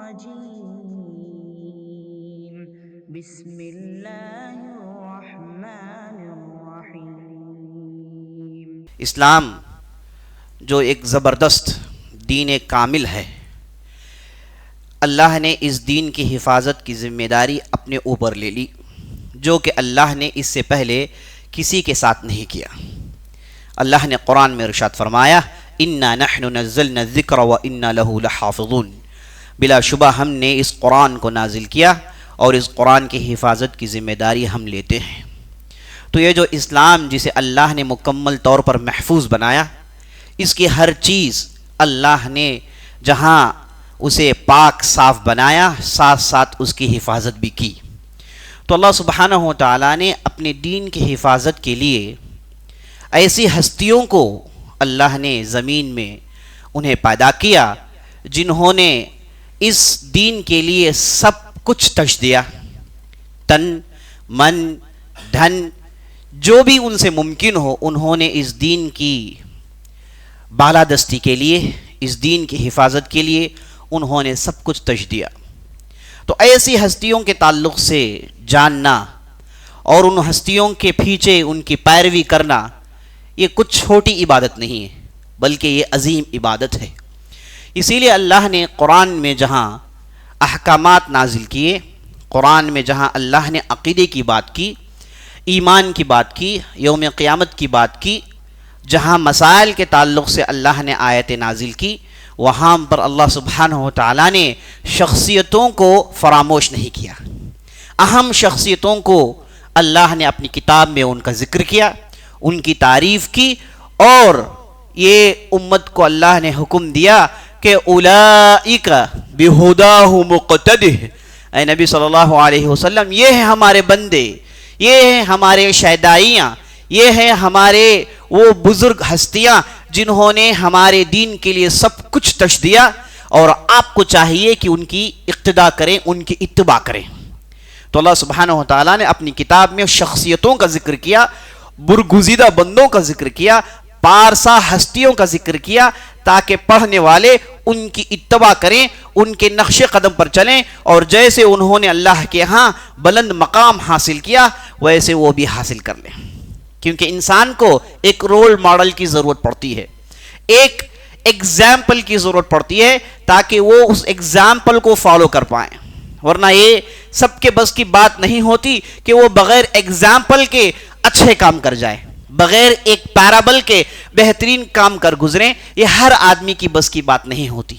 الرجيم بسم الله الرحمن الرحيم۔ اسلام جو ایک زبردست دین کامل ہے، اللہ نے اس دین کی حفاظت کی ذمہ داری اپنے اوپر لے لی، جو کہ اللہ نے اس سے پہلے کسی کے ساتھ نہیں کیا۔ اللہ نے قرآن میں ارشاد فرمایا، اِنَّا نَحْنُ نَزَّلْنَا الذِّكْرَ وَإِنَّا لَهُ لَحَافِظُونَ، بلا شبہ ہم نے اس قرآن کو نازل کیا اور اس قرآن کی حفاظت کی ذمہ داری ہم لیتے ہیں۔ تو یہ جو اسلام جسے اللہ نے مکمل طور پر محفوظ بنایا، اس کی ہر چیز اللہ نے جہاں اسے پاک صاف بنایا، ساتھ ساتھ اس کی حفاظت بھی کی۔ تو اللہ سبحانہ و تعالیٰ نے اپنے دین کی حفاظت کے لیے ایسی ہستیوں کو اللہ نے زمین میں انہیں پیدا کیا جنہوں نے اس دین کے لیے سب کچھ تج دیا، تن من دھن جو بھی ان سے ممکن ہو، انہوں نے اس دین کی بالادستی کے لیے، اس دین کی حفاظت کے لیے انہوں نے سب کچھ تج دیا۔ تو ایسی ہستیوں کے تعلق سے جاننا اور ان ہستیوں کے پیچھے ان کی پیروی کرنا، یہ کچھ چھوٹی عبادت نہیں ہے بلکہ یہ عظیم عبادت ہے۔ اسی لیے اللہ نے قرآن میں جہاں احکامات نازل کیے، قرآن میں جہاں اللہ نے عقیدے کی بات کی، ایمان کی بات کی، یوم قیامت کی بات کی، جہاں مسائل کے تعلق سے اللہ نے آیتیں نازل کی، وہاں پر اللہ سبحانہ و تعالیٰ نے شخصیتوں کو فراموش نہیں کیا۔ اہم شخصیتوں کو اللہ نے اپنی کتاب میں ان کا ذکر کیا، ان کی تعریف کی، اور یہ امت کو اللہ نے حکم دیا کہ اولئک بہداہ مقتدہ، اے نبی صلی اللہ علیہ وسلم، یہ ہیں ہمارے بندے، یہ ہیں ہمارے شہدائیاں، یہ ہیں ہمارے وہ بزرگ ہستیاں جنہوں نے ہمارے دین کے لیے سب کچھ تج دیا، اور آپ کو چاہیے کہ ان کی اقتداء کریں، ان کی اتباع کریں۔ تو اللہ سبحانہ و تعالیٰ نے اپنی کتاب میں شخصیتوں کا ذکر کیا، برگزیدہ بندوں کا ذکر کیا، پارسا ہستیوں کا ذکر کیا، تاکہ پڑھنے والے ان کی اتباع کریں، ان کے نقش قدم پر چلیں، اور جیسے انہوں نے اللہ کے ہاں بلند مقام حاصل کیا ویسے وہ بھی حاصل کر لیں۔ کیونکہ انسان کو ایک رول ماڈل کی ضرورت پڑتی ہے، ایک ایگزامپل کی ضرورت پڑتی ہے، تاکہ وہ اس ایگزامپل کو فالو کر پائیں، ورنہ یہ سب کے بس کی بات نہیں ہوتی کہ وہ بغیر ایگزامپل کے اچھے کام کر جائیں، بغیر ایک پیرابل کے بہترین کام کر گزریں۔ یہ ہر آدمی کی بس کی بات نہیں ہوتی،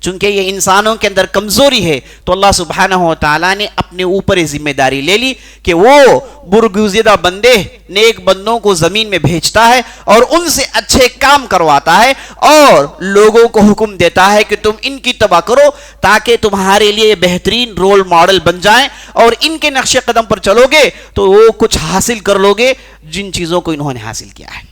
چونکہ یہ انسانوں کے اندر کمزوری ہے۔ تو اللہ سبحانہ و تعالیٰ نے اپنے اوپر یہ ذمہ داری لے لی کہ وہ برگزیدہ بندے، نیک بندوں کو زمین میں بھیجتا ہے اور ان سے اچھے کام کرواتا ہے، اور لوگوں کو حکم دیتا ہے کہ تم ان کی اتباع کرو، تاکہ تمہارے لیے بہترین رول ماڈل بن جائیں، اور ان کے نقش قدم پر چلو گے تو وہ کچھ حاصل کر لو گے جن چیزوں کو انہوں نے حاصل کیا ہے۔